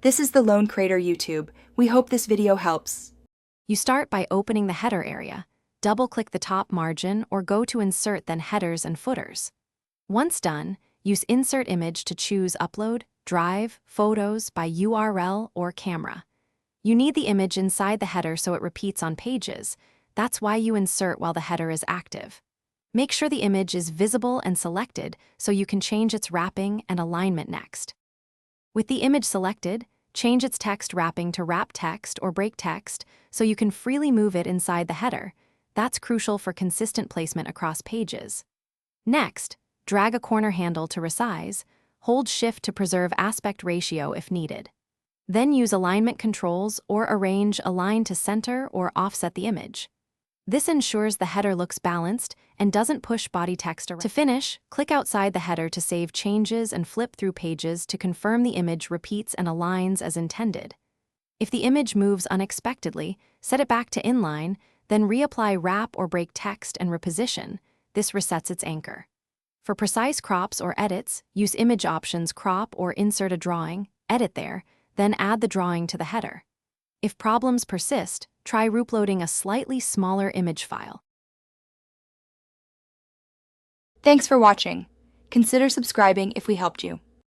This is the Lone Crater YouTube. We hope this video helps. You start by opening the header area. Double-click the top margin or go to Insert, then Headers and Footers. Once done, use Insert Image to choose Upload, Drive, Photos by URL or Camera. You need the image inside the header so it repeats on pages. That's why you insert while the header is active. Make sure the image is visible and selected so you can change its wrapping and alignment next. With the image selected, change its text wrapping to wrap text or break text so you can freely move it inside the header. That's crucial for consistent placement across pages. Next, drag a corner handle to resize, hold Shift to preserve aspect ratio if needed. Then use alignment controls or arrange align to center or offset the image. This ensures the header looks balanced and doesn't push body text around. To finish, click outside the header to save changes and flip through pages to confirm the image repeats and aligns as intended. If the image moves unexpectedly, set it back to inline, then reapply wrap or break text and reposition. This resets its anchor. For precise crops or edits, use Image Options, crop or insert a drawing, edit there, then add the drawing to the header. If problems persist, try uploading a slightly smaller image file. Thanks for watching. Consider subscribing if we helped you.